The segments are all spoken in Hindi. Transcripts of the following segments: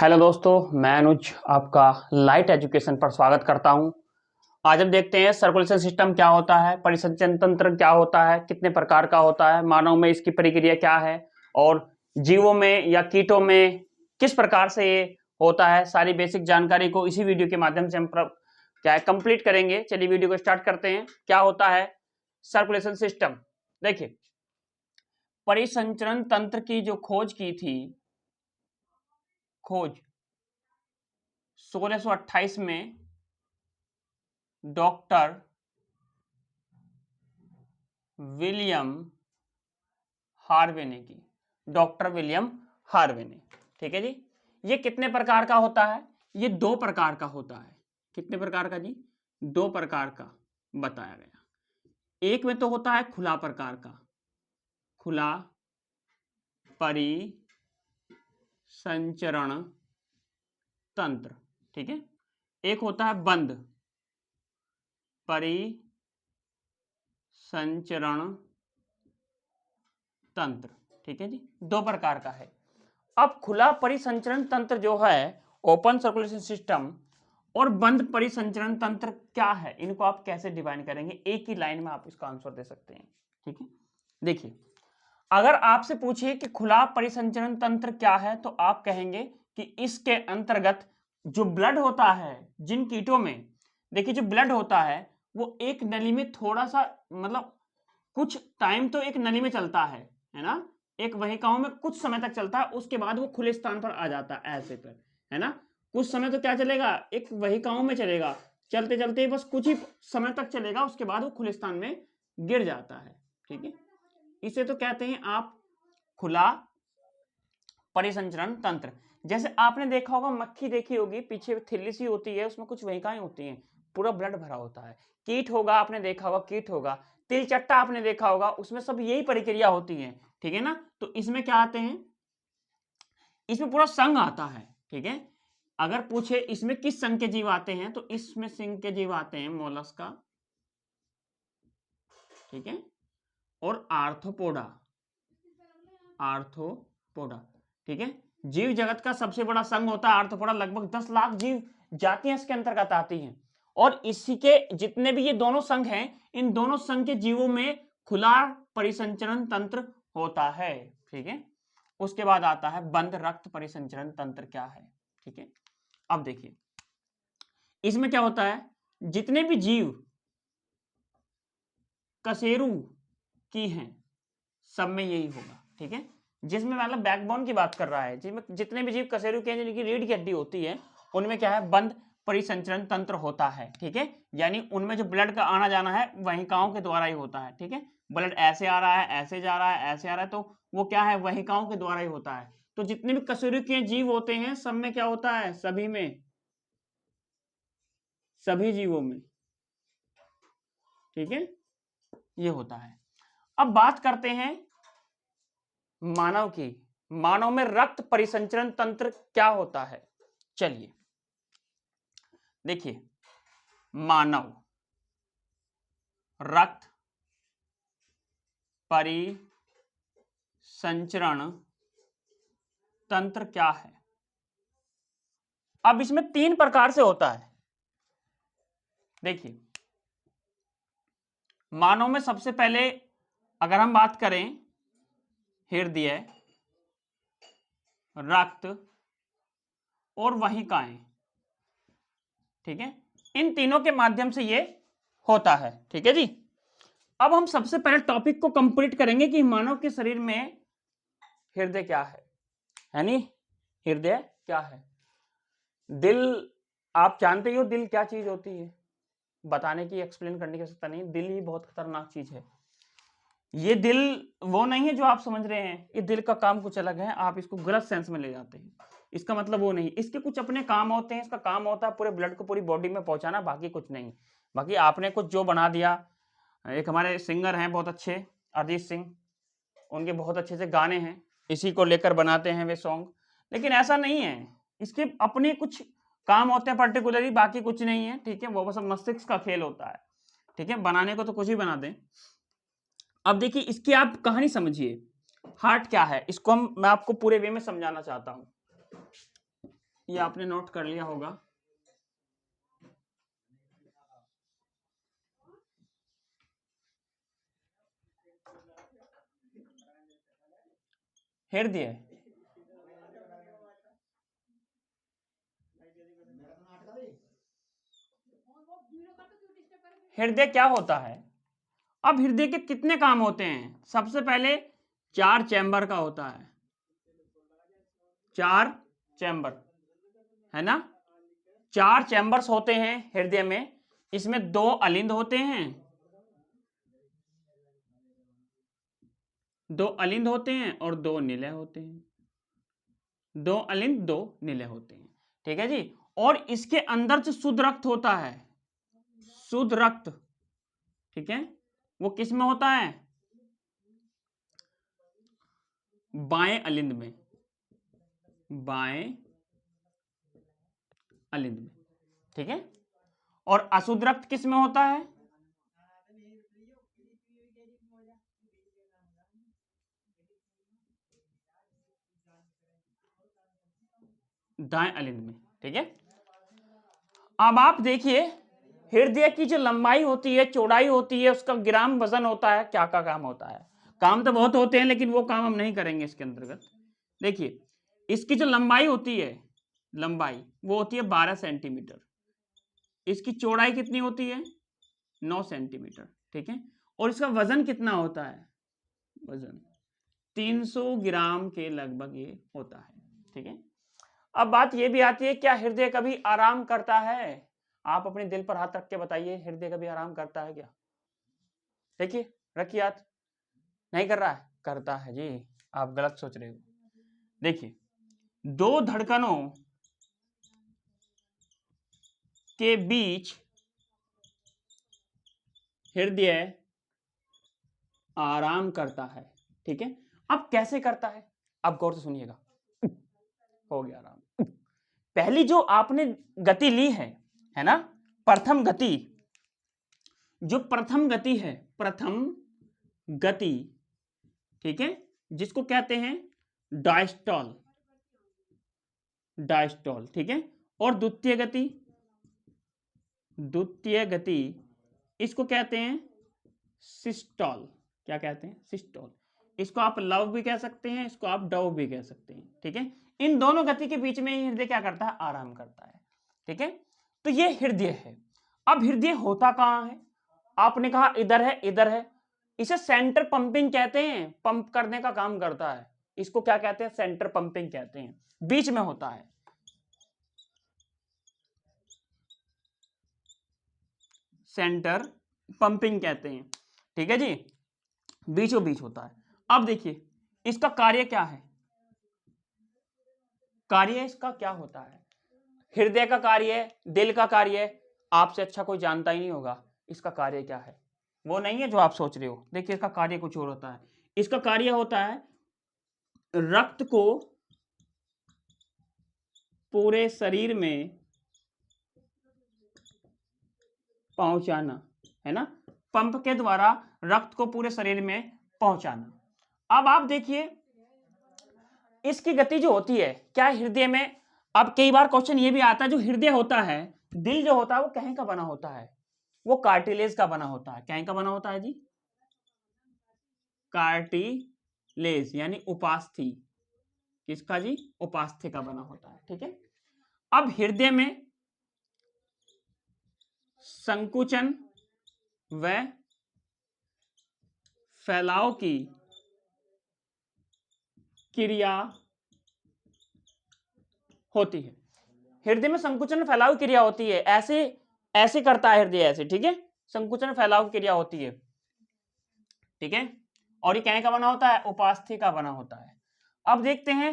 हेलो दोस्तों, मैं अनुज आपका लाइट एजुकेशन पर स्वागत करता हूं। आज हम देखते हैं सर्कुलेशन सिस्टम क्या होता है, परिसंचरण तंत्र क्या होता है, कितने प्रकार का होता है, मानव में इसकी प्रक्रिया क्या है और जीवों में या कीटों में किस प्रकार से ये होता है। सारी बेसिक जानकारी को इसी वीडियो के माध्यम से हम क्या है कंप्लीट करेंगे। चलिए वीडियो को स्टार्ट करते हैं। क्या होता है सर्कुलेशन सिस्टम? देखिए, परिसंचरण तंत्र की जो खोज की थी, खोज 1628 में डॉक्टर विलियम हार्वे ने की। डॉक्टर विलियम हार्वे ने, ठीक है जी। ये कितने प्रकार का होता है? ये 2 प्रकार का होता है। कितने प्रकार का जी? 2 प्रकार का बताया गया। एक में तो होता है खुला प्रकार का, खुला परिसंचरण तंत्र, ठीक है। एक होता है बंद परिसंचरण तंत्र, ठीक है जी। 2 प्रकार का है। अब खुला परिसंचरण तंत्र जो है, ओपन सर्कुलेशन सिस्टम, और बंद परिसंचरण तंत्र क्या है, इनको आप कैसे डिफाइन करेंगे? एक ही लाइन में आप इसका आंसर दे सकते हैं, ठीक है। देखिए, अगर आपसे पूछिए कि खुला परिसंचरण तंत्र क्या है, तो आप कहेंगे कि इसके अंतर्गत जो ब्लड होता है, जिन कीटों में, देखिए जो ब्लड होता है वो एक नली में थोड़ा सा, मतलब कुछ टाइम तो एक नली में चलता है ना, एक वहिकाओं में कुछ समय तक चलता है, उसके बाद वो खुले स्थान पर आ जाता है ऐसे पर, है ना। कुछ समय तो क्या चलेगा, एक वहिकाओं में चलेगा, चलते चलते बस कुछ ही समय तक चलेगा, उसके बाद वो खुले स्थान में गिर जाता है, ठीक है। इसे तो कहते हैं आप खुला परिसंचरण तंत्र। जैसे आपने देखा होगा, मक्खी देखी होगी, पीछे थिल्ली सी होती है, उसमें कुछ वहिकाएं होती हैं, पूरा ब्लड भरा होता है। कीट होगा, आपने देखा होगा, कीट होगा, तिलचट्टा आपने देखा होगा, उसमें सब यही प्रक्रिया होती है, ठीक है ना। तो इसमें क्या आते हैं, इसमें पूरा संघ आता है, ठीक है। अगर पूछे इसमें किस संघ के जीव आते हैं, तो इसमें संघ के जीव आते हैं मोलस्का, ठीक है, और आर्थ्रोपोडा, आर्थ्रोपोडा, ठीक है। जीव जगत का सबसे बड़ा संघ होता है आर्थ्रोपोडा, लगभग 10 लाख जीव जातियां इसके अंतर्गत आती हैं, और इसी के जितने भी ये दोनों संघ हैं, इन दोनों संघ के जीवों में खुला परिसंचरण तंत्र होता है, ठीक है। उसके बाद आता है बंद रक्त परिसंचरण तंत्र क्या है, ठीक है। अब देखिए, इसमें क्या होता है, जितने भी जीव कशेरु की हैं, सब में यही होगा, ठीक है। जिसमें मतलब बैकबोन की बात कर रहा है, जिसमें जितने भी जीव कशेरु के हैं, जिनकी रीढ़ की हड्डी होती है, उनमें क्या है, बंद परिसंचरण तंत्र होता है, ठीक है। यानी उनमें जो ब्लड का आना जाना है वहिकाओं के द्वारा ही होता है, ठीक है। ब्लड ऐसे आ रहा है, ऐसे जा रहा है, ऐसे आ रहा है, तो वो क्या है, वहिकाओं के द्वारा ही होता है। तो जितने भी कशेरु के जीव होते हैं, सब में क्या होता है, सभी में, सभी जीवों में, ठीक है, ये होता है। अब बात करते हैं मानव की। मानव में रक्त परिसंचरण तंत्र क्या होता है? चलिए देखिए, मानव रक्त परिसंचरण तंत्र क्या है? अब इसमें 3 प्रकार से होता है। देखिए, मानव में सबसे पहले अगर हम बात करें, हृदय, रक्त और वहिकाएं, ठीक है, इन तीनों के माध्यम से ये होता है, ठीक है जी। अब हम सबसे पहले टॉपिक को कंप्लीट करेंगे कि मानव के शरीर में हृदय क्या है नी, हृदय क्या है। दिल, आप जानते ही हो दिल क्या चीज होती है, बताने की, एक्सप्लेन करने की आवश्यकता नहीं, दिल ही बहुत खतरनाक चीज है। ये दिल वो नहीं है जो आप समझ रहे हैं, ये दिल का काम कुछ अलग है, आप इसको गलत सेंस में ले जाते हैं। इसका मतलब वो नहीं, इसके कुछ अपने काम होते हैं, इसका काम होता है पूरे ब्लड को पूरी बॉडी में पहुंचाना, बाकी कुछ नहीं। बाकी आपने कुछ जो बना दिया, एक हमारे सिंगर हैं बहुत अच्छे, अरिजीत सिंह, उनके बहुत अच्छे से गाने हैं, इसी को लेकर बनाते हैं वे सॉन्ग, लेकिन ऐसा नहीं है, इसके अपने कुछ काम होते हैं पर्टिकुलरली, बाकी कुछ नहीं है, ठीक है। वो बस मस्तिष्क का खेल होता है, ठीक है, बनाने को तो कुछ भी बना दें। अब देखिए, इसकी आप कहानी समझिए, हार्ट क्या है, इसको मैं आपको पूरे वे में समझाना चाहता हूं। ये आपने नोट कर लिया होगा। हृदय, हृदय क्या होता है? अब हृदय के कितने काम होते हैं? सबसे पहले 4 चैम्बर का होता है, 4 चैम्बर, है ना? 4 चैम्बर्स होते हैं हृदय में। इसमें 2 अलिंद होते हैं, 2 अलिंद होते हैं और 2 निलय होते हैं, 2 अलिंद 2 निलय होते हैं, ठीक है जी। और इसके अंदर जो शुद्ध रक्त होता है, शुद्ध रक्त, ठीक है, वो किस में होता है? बाएं अलिंद में, बाएं अलिंद में, ठीक है। और अशुद्ध रक्त किस में होता है? दाएं अलिंद में, ठीक है। अब आप देखिए, हृदय की जो लंबाई होती है, चौड़ाई होती है, उसका ग्राम वजन होता है, क्या क्या काम होता है? काम तो बहुत होते हैं, लेकिन वो काम हम नहीं करेंगे इसके अंतर्गत। देखिए, इसकी जो लंबाई होती है, लंबाई वो होती है 12 सेंटीमीटर। इसकी चौड़ाई कितनी होती है? 9 सेंटीमीटर, ठीक है। और इसका वजन कितना होता है? वजन 300 ग्राम के लगभग ये होता है, ठीक है। अब बात ये भी आती है, क्या हृदय कभी आराम करता है? आप अपने दिल पर हाथ रख के बताइए, हृदय कभी आराम करता है क्या? देखिए, रखिए हाथ। नहीं कर रहा है? करता है जी, आप गलत सोच रहे हो। देखिए, 2 धड़कनों के बीच हृदय आराम करता है, ठीक है। अब कैसे करता है? अब गौर से सुनिएगा। हो गया आराम। पहली जो आपने गति ली है ना, प्रथम गति, जो प्रथम गति है, प्रथम गति, ठीक है, जिसको कहते हैं डायस्टॉल, डायस्टॉल, ठीक है। और द्वितीय गति, द्वितीय गति, इसको कहते हैं सिस्टॉल। क्या कहते हैं? सिस्टॉल। इसको आप लव भी कह सकते हैं, इसको आप डव भी कह सकते हैं, ठीक है। इन दोनों गति के बीच में ही हृदय क्या करता है? आराम करता है, ठीक है। तो ये हृदय है। अब हृदय होता कहां है? आपने कहा इधर है, इधर है। इसे सेंटर पंपिंग कहते हैं, पंप करने का काम करता है। इसको क्या कहते हैं? सेंटर पंपिंग कहते हैं। बीच में होता है, सेंटर पंपिंग कहते हैं, ठीक है जी। बीचों बीच होता है। अब देखिए, इसका कार्य क्या है? कार्य इसका क्या होता है? हृदय का कार्य, दिल का कार्य आपसे अच्छा कोई जानता ही नहीं होगा। इसका कार्य क्या है? वो नहीं है जो आप सोच रहे हो। देखिए, इसका कार्य कुछ और होता है। इसका कार्य होता है रक्त को पूरे शरीर में पहुंचाना, है ना। पंप के द्वारा रक्त को पूरे शरीर में पहुंचाना। अब आप देखिए, इसकी गति जो होती है, क्या हृदय में, अब कई बार क्वेश्चन ये भी आता है, जो हृदय होता है, दिल जो होता है, वो कहीं का बना होता है? वो कार्टिलेज का बना होता है। कहीं का बना होता है जी? कार्टिलेज, यानी उपास्थि। किसका जी? उपास्थि का बना होता है, ठीक है। अब हृदय में संकुचन व फैलाव की क्रिया होती है। हृदय में संकुचन फैलाव क्रिया होती है, ऐसे ऐसे करता है हृदय, ऐसे, ठीक है। संकुचन फैलाव क्रिया होती है, ठीक है। और ये क्या का बना होता है? उपास्थि का बना होता है। अब देखते हैं,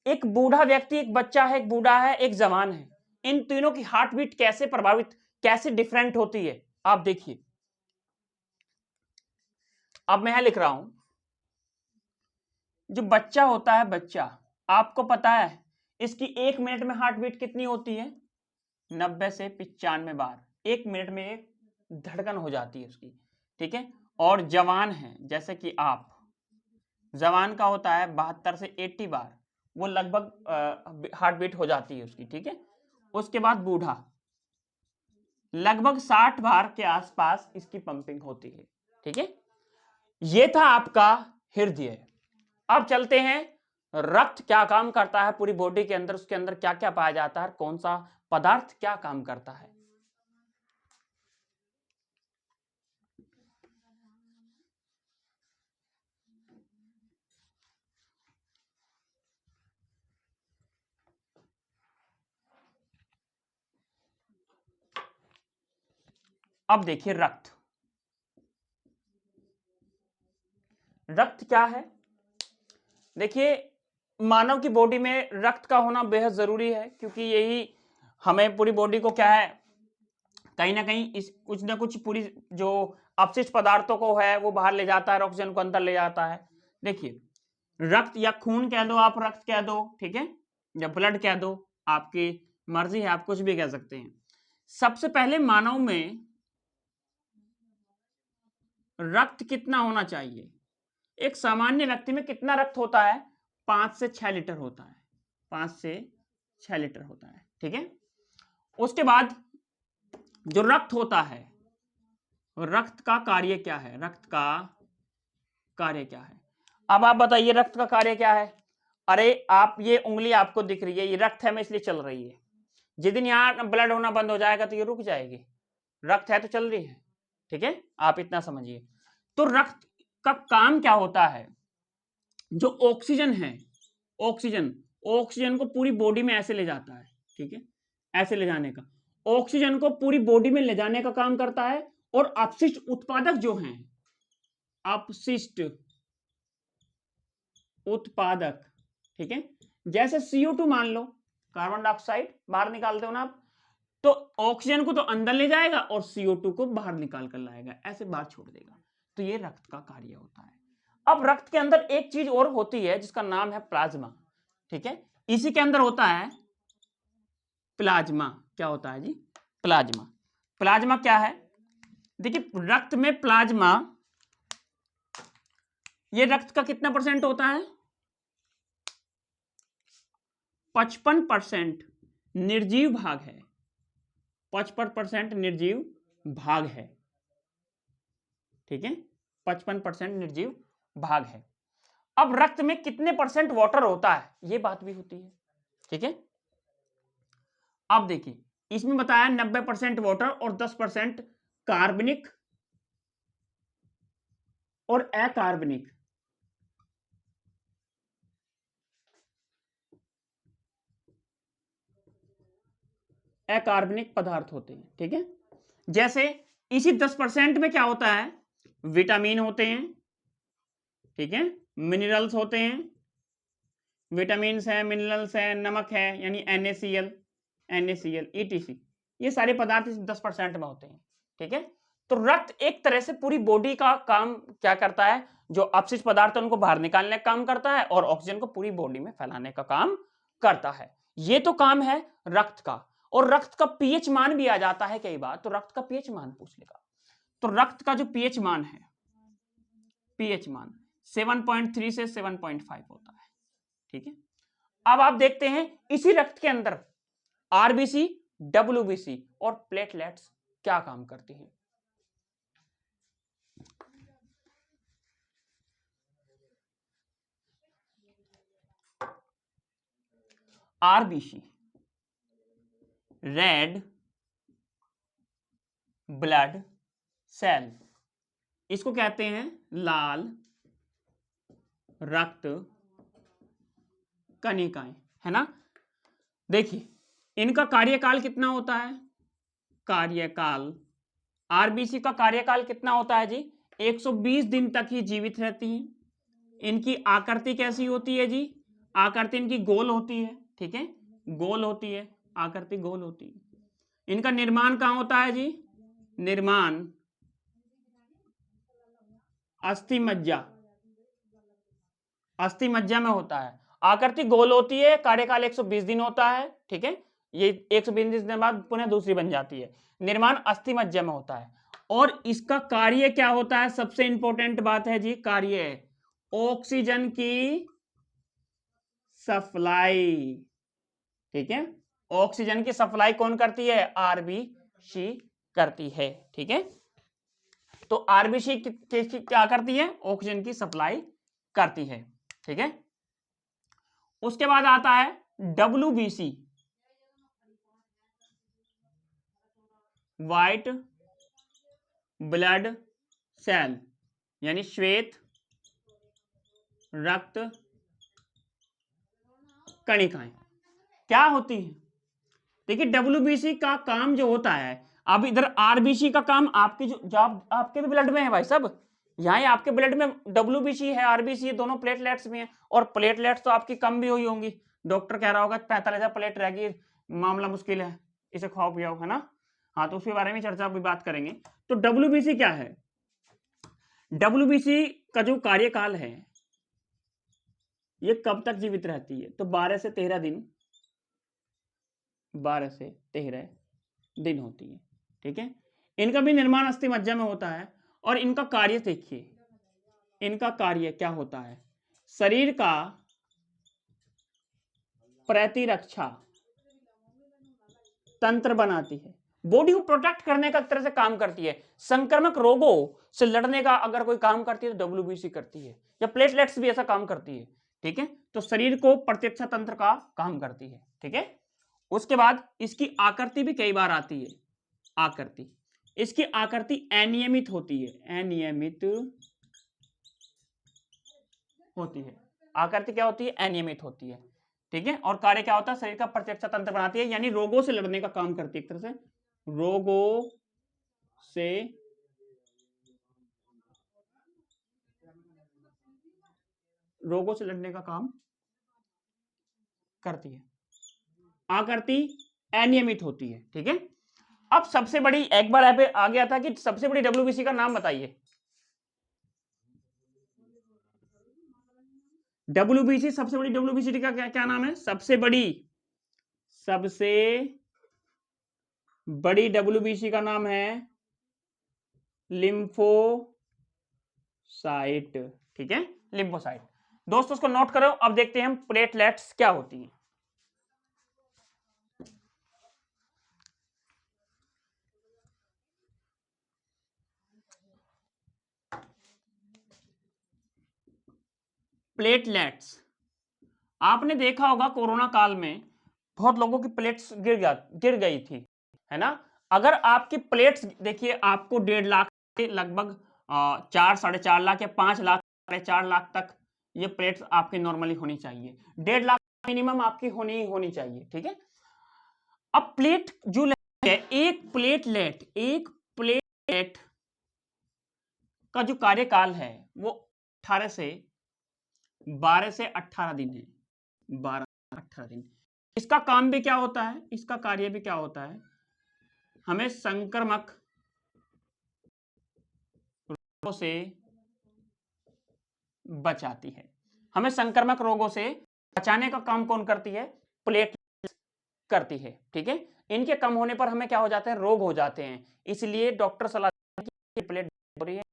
एक बूढ़ा व्यक्ति, एक बच्चा है, एक बूढ़ा है, एक जवान है, इन तीनों की हार्ट बीट कैसे प्रभावित, कैसे डिफरेंट होती है? आप देखिए, अब मैं यहां लिख रहा हूं, जो बच्चा होता है, बच्चा, आपको पता है इसकी 1 मिनट में हार्ट बीट कितनी होती है? 90 से 95 बार 1 मिनट में एक धड़कन हो जाती है उसकी, ठीक है। और जवान है, जैसे कि आप, जवान का होता है 72 से 80 बार वो लगभग हार्ट बीट हो जाती है उसकी, ठीक है। उसके बाद बूढ़ा, लगभग 60 बार के आसपास इसकी पंपिंग होती है, ठीक है। ये था आपका हृदय। अब चलते हैं रक्त क्या काम करता है पूरी बॉडी के अंदर, उसके अंदर क्या क्या पाया जाता है, कौन सा पदार्थ क्या काम करता है। अब देखिए रक्त, रक्त क्या है। देखिए मानव की बॉडी में रक्त का होना बेहद जरूरी है, क्योंकि यही हमें पूरी बॉडी को क्या है, कहीं ना कहीं इस कुछ ना कुछ पूरी जो अपशिष्ट पदार्थों को है वो बाहर ले जाता है, ऑक्सीजन को अंदर ले जाता है। देखिए रक्त या खून कह दो, आप रक्त कह दो, ठीक है, या ब्लड कह दो, आपकी मर्जी है, आप कुछ भी कह सकते हैं। सबसे पहले मानव में रक्त कितना होना चाहिए, एक सामान्य व्यक्ति में कितना रक्त होता है, 5 से 6 लीटर होता है, 5 से 6 लीटर होता है, ठीक है। उसके बाद जो रक्त होता है, रक्त का कार्य क्या है, रक्त का कार्य क्या है। अब आप बताइए रक्त का कार्य क्या है। अरे आप ये उंगली आपको दिख रही है, ये रक्त है, मैं इसलिए चल रही है। जिस दिन यहाँ ब्लड होना बंद हो जाएगा तो ये रुक जाएगी, रक्त है तो चल रही है, ठीक है, आप इतना समझिए। तो रक्त का काम क्या होता है, जो ऑक्सीजन है, ऑक्सीजन, ऑक्सीजन को पूरी बॉडी में ऐसे ले जाता है, ठीक है, ऐसे ले जाने का, ऑक्सीजन को पूरी बॉडी में ले जाने का काम करता है। और अपशिष्ट उत्पादक जो हैं, अपशिष्ट उत्पादक, ठीक है, जैसे CO2 मान लो, कार्बन डाइऑक्साइड बाहर निकालते हो ना आप, तो ऑक्सीजन को तो अंदर ले जाएगा और CO2 को बाहर निकाल कर लाएगा, ऐसे बाहर छोड़ देगा। तो ये रक्त का कार्य होता है। अब रक्त के अंदर एक चीज और होती है जिसका नाम है प्लाज्मा, ठीक है, इसी के अंदर होता है प्लाज्मा। क्या होता है जी, प्लाज्मा। प्लाज्मा क्या है, देखिए रक्त में प्लाज्मा, ये रक्त का कितना परसेंट होता है, 55% निर्जीव भाग है, 55% निर्जीव भाग है, ठीक है, 55% निर्जीव भाग है। अब रक्त में कितने परसेंट वाटर होता है, यह बात भी होती है, ठीक है। अब देखिए इसमें बताया 90% वाटर और 10% कार्बनिक और अकार्बनिक, अकार्बनिक पदार्थ होते हैं, ठीक है। जैसे इसी 10% में क्या होता है, विटामिन होते हैं, ठीक है, मिनरल्स होते हैं, विटामिन है, मिनरल्स है, नमक है, यानी NaCl, ETC, ये सारे पदार्थ इस 10% में होते हैं, ठीक है। तो रक्त एक तरह से पूरी बॉडी का काम क्या करता है, जो अपशिष्ट पदार्थ है उनको बाहर निकालने का काम करता है और ऑक्सीजन को पूरी बॉडी में फैलाने का काम करता है। ये तो काम है रक्त का। और रक्त का पीएच मान भी आ जाता है कई बार, तो रक्त का पीएच मान पूछ लेगा। तो रक्त का जो पीएच मान है, पीएच मान 7.3 से 7.5 होता है, ठीक है। अब आप देखते हैं इसी रक्त के अंदर आरबीसी, डब्ल्यूबीसी और प्लेटलेट्स क्या काम करती हैं। आरबीसी, रेड ब्लड सेल, इसको कहते हैं लाल रक्त कणिकाएं, है ना। देखिए इनका कार्यकाल कितना होता है, कार्यकाल, आरबीसी का कार्यकाल कितना होता है जी, 120 दिन तक ही जीवित रहती हैं। इनकी आकृति कैसी होती है जी, आकृति इनकी गोल होती है, ठीक है, गोल होती है, आकृति गोल होती है। इनका निर्माण कहां होता है जी, निर्माण अस्थि मज्जा, अस्थि मज्जा में होता है। आकृति गोल होती है, कार्यकाल 120 दिन होता है, ठीक है, ये 120 दिन बाद पुनः दूसरी बन जाती है। निर्माण अस्थि मज्जा में होता है। और इसका कार्य क्या होता है, सबसे इंपॉर्टेंट बात है जी, कार्य ऑक्सीजन की सप्लाई, ठीक है। ऑक्सीजन की सप्लाई कौन करती है? आरबीसी करती है, ठीक है। तो आरबीसी क्या करती है? ऑक्सीजन की सप्लाई करती है, ठीक है। उसके बाद आता है डब्ल्यूबीसी, व्हाइट ब्लड सेल, यानी श्वेत रक्त कणिकाएं क्या होती है? देखिए डब्ल्यूबीसी का काम जो होता है, अब इधर आरबीसी का काम आपकी जो आपके भी ब्लड में है भाई साहब, यहाँ आपके ब्लड में डब्ल्यूबीसी है, आरबीसी है, दोनों प्लेटलेट्स भी हैं, और प्लेटलेट्स तो आपकी कम भी हुई होंगी। डॉक्टर कह रहा होगा 45,000 प्लेट रहेगी, मामला मुश्किल है, इसे खाओ पियाओ, है ना। हाँ, तो उसके बारे में चर्चा भी बात करेंगे। तो डब्ल्यूबीसी क्या है? डब्ल्यूबीसी का जो कार्यकाल है ये कब तक जीवित रहती है? तो 12 से 13 दिन, 12 से 13 दिन होती है, ठीक है। इनका भी निर्माण अस्थि मज्जा में होता है, और इनका कार्य देखिए, इनका कार्य क्या होता है? शरीर का प्रतिरक्षा तंत्र बनाती है, बॉडी को प्रोटेक्ट करने का तरह से काम करती है, संक्रमक रोगों से लड़ने का अगर कोई काम करती है तो डब्ल्यूबीसी करती है, या प्लेटलेट्स भी ऐसा काम करती है, ठीक है। तो शरीर को प्रतिरक्षा तंत्र का काम करती है, ठीक है। उसके बाद इसकी आकृति भी कई बार आती है, आकृति, इसकी आकृति अनियमित होती है, अनियमित होती है, आकृति क्या होती है? अनियमित होती है, ठीक है। और कार्य क्या होता है? शरीर का प्रतिरक्षा तंत्र बनाती है, यानी रोगों से लड़ने का काम करती है, एक तरह से रोगों से लड़ने का काम करती है, आकृति अनियमित होती है, ठीक है। अब सबसे बड़ी, एक बार यहाँ पे आ गया था कि सबसे बड़ी डब्ल्यूबीसी का नाम बताइए। डब्ल्यूबीसी, सबसे बड़ी डब्ल्यूबीसी का क्या क्या नाम है? सबसे बड़ी डब्ल्यूबीसी का नाम है लिम्फोसाइट, ठीक है, लिम्फोसाइट। दोस्तों उसको नोट करो। अब देखते हैं हम प्लेटलेट्स क्या होती हैं। प्लेटलेट्स, आपने देखा होगा कोरोना काल में बहुत लोगों की प्लेट्स गिर गई थी, है ना। अगर आपकी प्लेट्स देखिए, आपको 1.5 लाख के लगभग 4, 4.5 लाख या 5 लाख, 4.5 लाख तक ये प्लेट्स आपकी नॉर्मली होनी चाहिए। 1.5 लाख मिनिमम आपकी होनी चाहिए, ठीक है। अब प्लेट जो है, एक प्लेटलेट का जो कार्यकाल है वो 12 से 18 दिन है, 12-18 दिन। इसका काम भी क्या होता है? इसका कार्य भी क्या होता है? हमें संक्रमक रोगों से बचाती है, हमें संक्रमक रोगों से बचाने का काम कौन करती है? प्लेटलेट्स करती है, ठीक है। इनके कम होने पर हमें क्या हो जाते हैं? रोग हो जाते हैं, इसलिए डॉक्टर सलाह देते हैं कि प्लेट हो रही है